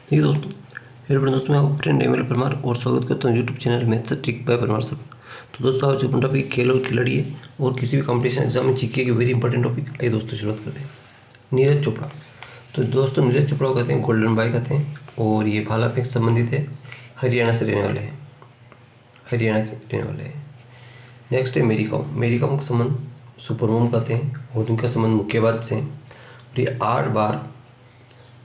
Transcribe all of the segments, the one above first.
देखिए दोस्तों, मेरे बड़े दोस्तों, मैं आपका फ्रेंड एमएल परमार और स्वागत करता हूँ YouTube channel maths trick bye Parmar sir. तो दोस्तों, आज जो अपन टॉपिक खेल और खिलाड़ी है और किसी भी कंपटीशन एग्जाम में जीके के वेरी इंपॉर्टेंट टॉपिक, आइए दोस्तों शुरुआत करते हैं। नीरज चोपड़ा। तो दोस्तों, नीरज चोपड़ा को कहते हैं गोल्डन बॉय कहते हैं और ये भाला फेंक संबंधित है, हरियाणा से रहने वाले हैं, हरियाणा के रहने वाले हैं। नेक्स्ट है मेरी कॉम। मेरी कॉम का संबंध सुपरवुमन कहते हैं और इनका संबंध मुक्केबाज से है और ये 8 बार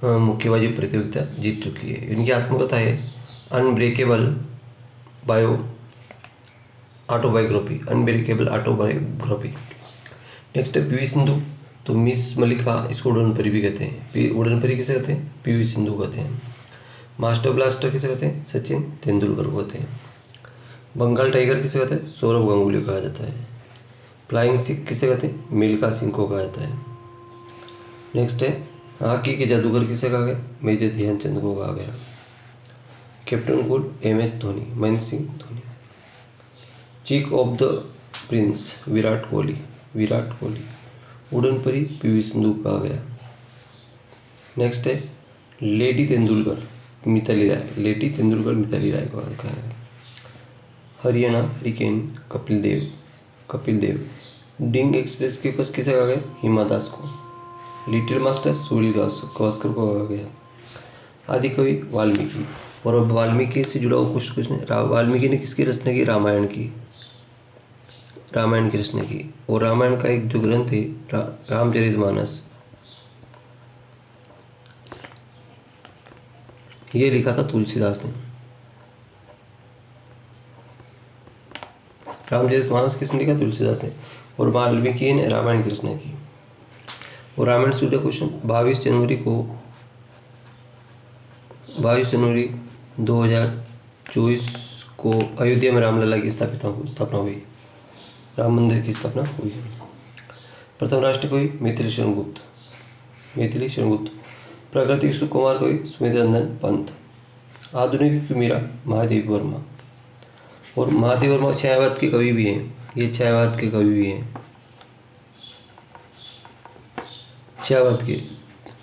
मुक्केबाजी प्रतियोगिता जीत चुकी है। इनकी आत्मकथा है unbreakable bio autobiography, unbreakable autobiography. Next है पीवी सिंधु। तो मिस मलिका, इसको उड़न परी भी कहते हैं। उड़न परी किसे कहते हैं? पीवी सिंधु कहते हैं। मास्टर ब्लास्टर किसे कहते हैं? सचिन तेंदुलकर को कहते हैं। बंगाल टाइगर किसे कहते हैं? सौरभ गांगुली कहा जाता है। फ्लाइंग सिख किसे कहते हैं? मिल्खा सिंह को कहा जाता है। नेक्स्ट है हॉकी के जादूगर किसे कहा गया? मेजर ध्यानचंद को कहा गया। Captain cool MS Dhoni, Mahendra Singh Dhoni. Cheek of the Prince Virat Kohli, Virat Kohli. उड़न परी पीवी सिंधु कहा गया। नेक्स्ट है लेडी तेंदुलकर मिताली राय, लेडी तेंदुलकर मिताली राय को कहा गया। हरियाणा हरिकेन कपिल देव, कपिल देव। डिंग एक्सप्रेस के बस किसे कहा गया? हिमा दास को। लिटिल मास्टर सूर्य गावस्कर को कहा गया। आदि कवि वाल्मीकि। और अब वाल्मीकि से जुड़ा हुआ कुछ नहीं। वाल्मीकि ने किसकी रचना की? रामायण की, रामायण की रचना की। और रामायण का एक जो ग्रंथ है रामचरितमानस, ये लिखा था तुलसीदास ने। रामचरितमानस किसने लिखा? तुलसीदास ने। और वाल्मीकि ने रामायण की रचना की। और रामायण से जुड़ा क्वेश्चन 22 जनवरी 2024 को अयोध्या में रामलला की स्थापना हुई, राम मंदिर की स्थापना हुई। प्रथम राष्ट्र कवि मैथिली शरण गुप्त, मैथिली शरण गुप्त। प्राकृतिक सुकुमार कवि सुमेधानंदन पंत। आधुनिक मीरा महादेव वर्मा। और महादेव वर्मा छायावाद के कवि भी हैं, ये छायावाद के कवि भी हैं, छायावाद के।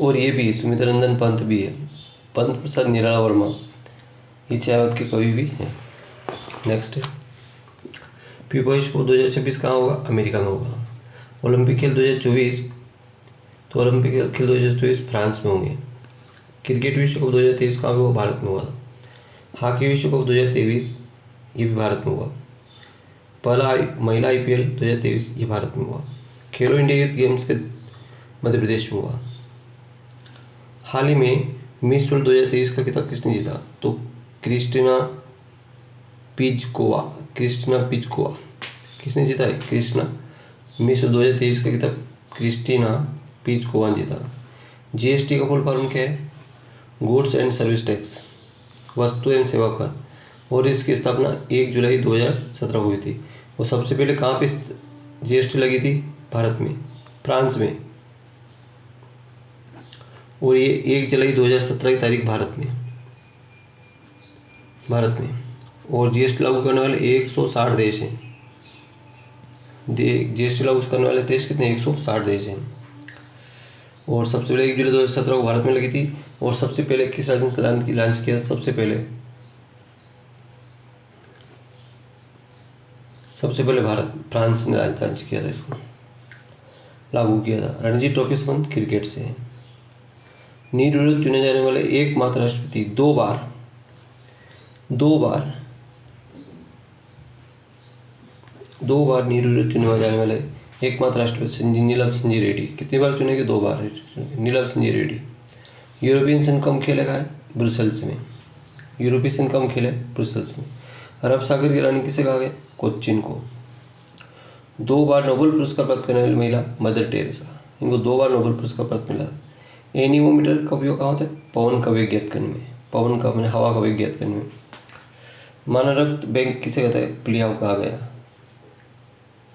और ये भी सुमेधानंदन पंत भी है, पंत प्रसाद निराला वर्मा, ये छायावाद के कवि भी हैं। नेक्स्ट है फीफा विश्व कप 2026 कहाँ होगा? अमेरिका में होगा। ओलंपिक खेल 2024, तो ओलंपिक खेल 2024 फ्रांस में होंगे। क्रिकेट विश्व कप 2023 कहाँ होगा? भारत में होगा। हॉकी विश्व कप 2023 ये भी भारत में हुआ। पहला महिला IPL 2023 ये भारत में हुआ। खेलो इंडिया यूथ गेम्स के मध्य प्रदेश में हुआ। हाल ही में मिस वर्ल्ड 2023 का खिताब किसने जीता? तो क्रिस्टिना पिचकोवा, क्रिस्टिना पिचकोवा। किसने जीता है? क्रिस्टिना। मिस वर्ल्ड 2023 का खिताब क्रिस्टिना पिचकोवा ने जीता। GST का फुल फॉर्म क्या है? गुड्स एंड सर्विस टैक्स, वस्तु एवं सेवा कर। और इसकी स्थापना 1 जुलाई 2017 हुई थी। और सबसे पहले कहाँ पे GST लगी थी? भारत में, फ्रांस में। और ये 1 जुलाई 2017 की तारीख भारत में, भारत में। और GST लागू करने वाले 160 देश हैं। GST लागू करने वाले देश कितने? 160 देश हैं। और सबसे पहले 1 जुलाई 2017 को भारत में लगी थी। और सबसे पहले किस राज्य ने लॉन्च किया? सबसे पहले भारत, फ्रांस ने लॉन्च किया था, इसको लागू किया था। रणजी ट्रॉफी संबंध क्रिकेट से है। निर्विरोध चुने जाने वाले एकमात्र राष्ट्रपति, दो बार निर्विरोध चुने जाने वाले एकमात्र राष्ट्रपति नीलम संजय रेड्डी। कितनी बार चुने गए? 2 बार नीलम संजय रेड्डी। यूरोपियन संघ कम खेलेगा है? ब्रुसेल्स में, यूरोपीय संघ कम खेले ब्रुसेल्स में। अरब सागर की रानी किसे कहा गया? कोच्चिन को। 2 बार नोबेल पुरस्कार प्राप्त करने वाली महिला मदर टेरेसा, इनको 2 बार नोबेल पुरस्कार प्राप्त मिला। एनीमोमीटर का उपयोग कहाँ होता है? पवन का वेग ज्ञात करने में, पवन का मैंने हवा का वेग ज्ञात करने में। मानव रक्त बैंक किसे कहता है? प्लिहाव कहा गया।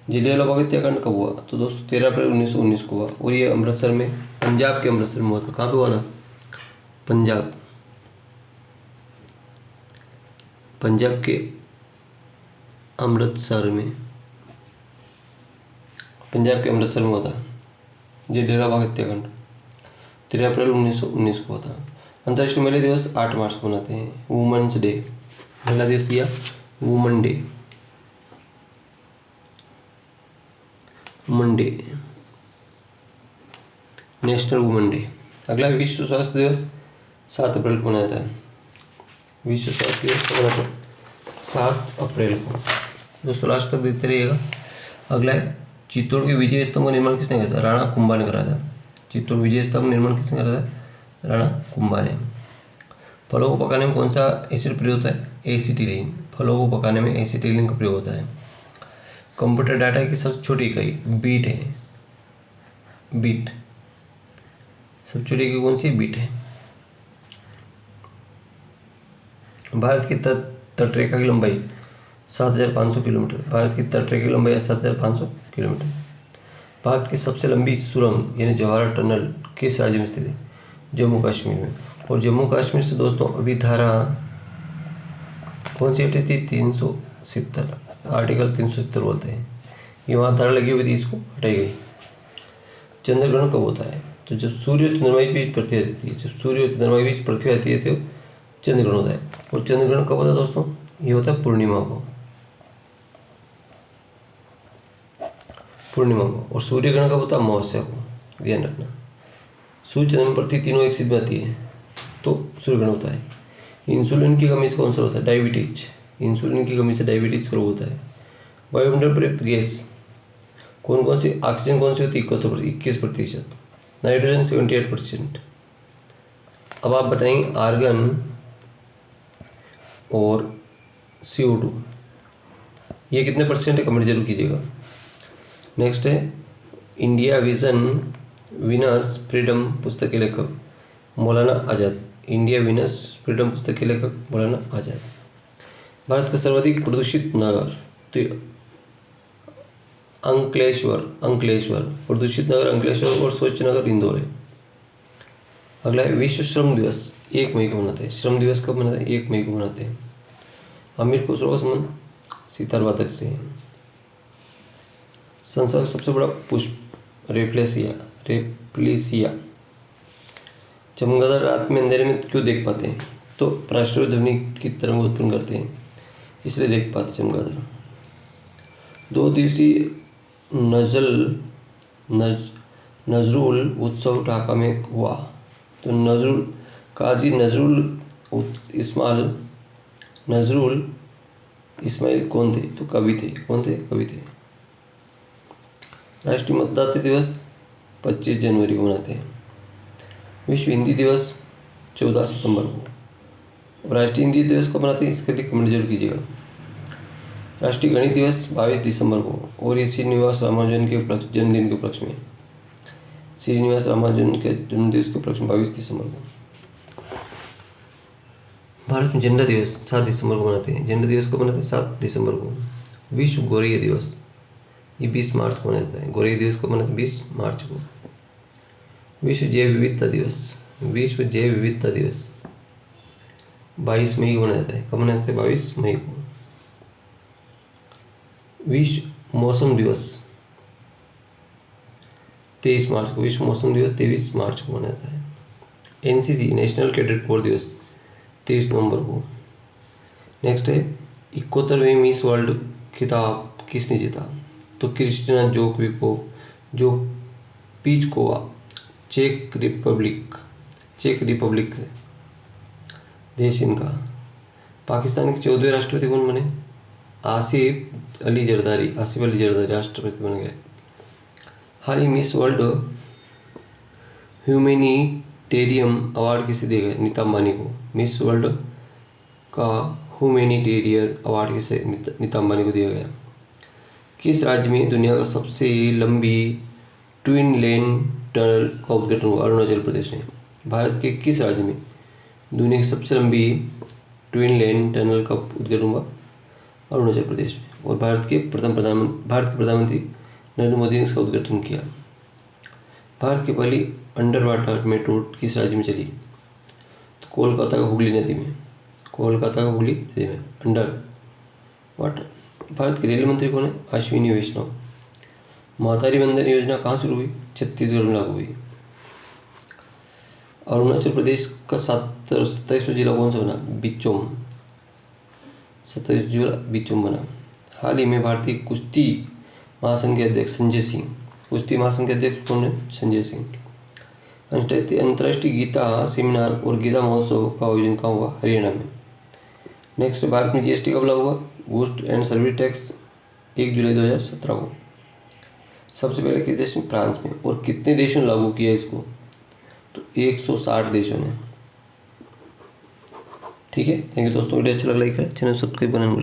जलियांवाला बाग हत्याकांड कब हुआ? तो दोस्तों 13 अप्रैल 1919 को हुआ। और ये अमृतसर में, पंजाब के अमृतसर में हुआ था। कहाँ पे हुआ था? पंजाब के अमृतसर में, पंजाब के अमृतसर में हुआ था जलियांवाला बाग हत्याकांड। 13 अप्रैल 1919 को हुआ था। अंतर्राष्ट्रीय महिला दिवस 8 मार्च को मनाते हैं, वुमेन्स डे। महिला दिवस या woman day, woman day, national women day. अगला विश्व स्वास्थ्य दिवस 7 अप्रैल को मनाया जाता है। विश्व स्वास्थ्य दिवस कब मनाते हैं? 7 अप्रैल को। दोस्तों लास्ट तक देखते रहिएगा। अगला है चित्तौड़ के विजय स्तंभ का निर्माण किसने किया था? राणा कुंभा ने करा था। चित्तौड़ विजय स्तंभ निर्माण किसने करा था? राणा कुंभा ने। फलों को पकाने में कौन सा एसिड प्रयोग होता है? एसिटिलीन। फलों को पकाने में एसिटिलीन का प्रयोग होता है। कंप्यूटर डाटा की सबसे छोटी इकाई बीट है। बीट सबसे छोटी इकाई कौन सी है? बीट है। भारत की तटरेखा की लंबाई 7,500 किलोमीटर। भारत की तटरेखा की लंबाई 7,500 किलोमीटर। भारत की सबसे लंबी सुरंग यानी जवाहर टनल किस राज्य में स्थित है? जम्मू कश्मीर में। और जम्मू कश्मीर से दोस्तों अभी धारा कौन सी हटी थी? 370, आर्टिकल 370 बोलते हैं। ये वहाँ धारा लगी हुई थी, इसको हटाई गई। चंद्रग्रहण कब होता है? तो जब सूर्य और चंद्रमा के बीच पृथ्वी आती है, जब सूर्य और चंद्रमा के बीच पृथ्वी आती है तो चंद्रग्रहण होता है। और चंद्रग्रहण कब होता है दोस्तों? ये होता है पूर्णिमा को, पूर्णिमा को। और सूर्य ग्रहण कब होता है? अमावस्या को, ध्यान रखना। सूर्य चंद्रमा पृथ्वी तीनों एक सिद्ध में आती है तो सूर्य ग्रहण होता है। इंसुलिन की कमी से कौन सा होता है? डायबिटीज। इंसुलिन की कमी से डायबिटीज का रोग होता है। वायुमंडल पर युक्त गैस कौन कौन सी? ऑक्सीजन कौन सी होती है? 21%। नाइट्रोजन 78%। अब आप बताएंगे आर्गन और CO2 ये कितने परसेंट है? कमेंट जरूर कीजिएगा। नेक्स्ट है इंडिया विजन विनस फ्रीडम पुस्तक के लेखक मौलाना आज़ाद। इंडिया विनस फ्रीडम पुस्तक के लेखक मौलाना आज़ाद। भारत का सर्वाधिक प्रदूषित नगर तो अंकलेश्वर प्रदूषित नगर अंकलेश्वर और स्वच्छ नगर इंदौर है। अगला है विश्व श्रम दिवस 1 मई को मनाते हैं। श्रम दिवस कब मनाते हैं? 1 मई को मनाते हैं। अमीर खुसरो का संबंध सितार वादक से है। संसार का सबसे बड़ा पुष्प रेप्लेसिया। चमगादड़ रात में अंधेरे में क्यों देख पाते हैं? तो प्राष्ट्रीय ध्वनि की तरंग उत्पन्न करते हैं, इसलिए देख पाते चमगादड़। 2 दिवसीय नजरुल उत्सव ढाका में हुआ। तो काजी नजरुल इस्माइल कौन थे? तो कवि थे। कौन थे? कवि थे। राष्ट्रीय मतदाता दिवस 25 जनवरी को मनाते हैं। विश्व हिंदी दिवस 14 सितंबर को। राष्ट्रीय हिंदी दिवस कब मनाते हैं? इसके लिए कमेंट जरूर कीजिएगा। राष्ट्रीय गणित दिवस 22 दिसंबर को। और ये श्रीनिवास रामानुजन के जन्मदिन के उपलक्ष्य में। श्रीनिवास रामानुजन के जन्मदिवस के उपलक्ष्य में 22 दिसंबर को। भारत में झंडा दिवस 7 दिसंबर को मनाते हैं। झंडा दिवस को मनाते हैं 7 दिसंबर को। विश्व गौरैया दिवस ये 20 मार्च को मनाया जाता है। गौरैया दिवस को मनाते हैं 20 मार्च को। विश्व जैव विविधता दिवस 22 मई को मनाया जाता है। कब मनाया जाता है? 22 मई को। विश्व मौसम दिवस 23 मार्च को। विश्व मौसम दिवस 23 मार्च को मनाया जाता है। NCC नेशनल कैडेट कोर दिवस 23 नवंबर को। नेक्स्ट है 71वें मिस वर्ल्ड खिताब किसने जीता? तो क्रिस्टिना जोकोविचोवा चेक रिपब्लिक देश इनका। पाकिस्तान के 14वें राष्ट्रपति कौन बने? आसिफ अली जरदारी राष्ट्रपति बन गए। हाल ही मिस वर्ल्ड ह्यूमैनिटेरियन अवार्ड किसे दिए गए? नीता अंबानी को। मिस वर्ल्ड का ह्यूमैनिटेरियन अवार्ड किसे? नीता अंबानी को दिया गया। किस राज्य में दुनिया का सबसे लंबी ट्विन लेन टनल का उद्घाटन हुआ? अरुणाचल प्रदेश में। भारत के किस राज्य में दुनिया की सबसे लंबी ट्विन लेन टनल का उद्घाटन हुआ? अरुणाचल प्रदेश में। और भारत के प्रधानमंत्री नरेंद्र मोदी ने इसका उद्घाटन किया। भारत की पहली अंडर वाटर मेट्रो किस राज्य में चली? तो कोलकाता का हुगली नदी में। Under water. भारत के रेल मंत्री कौन है? अश्विनी वैष्णव। महतारी वंदन योजना कहाँ शुरू हुई? छत्तीसगढ़ में लागू हुई। अरुणाचल प्रदेश का 27वां जिला कौन सा बना? बिचोम। 27 जिला बिचोम बना। हाल ही में भारतीय कुश्ती महासंघ के अध्यक्ष संजय सिंह। कुश्ती महासंघ के अध्यक्ष कौन है? संजय सिंह। अंतर्राष्ट्रीय गीता सेमिनार और गीता महोत्सव का आयोजन कहाँ हुआ? हरियाणा में। नेक्स्ट, भारत में जीएसटी कब लागू हुआ? गुड्स एंड सर्विस टैक्स 1 जुलाई 2017 को। सबसे पहले किस देश में? फ्रांस में। और कितने देशों ने लागू किया इसको? तो 160 देशों ने। ठीक है, थैंक यू दोस्तों। वीडियो अच्छा लगा लाइक करें, चैनल सब्सक्राइब करना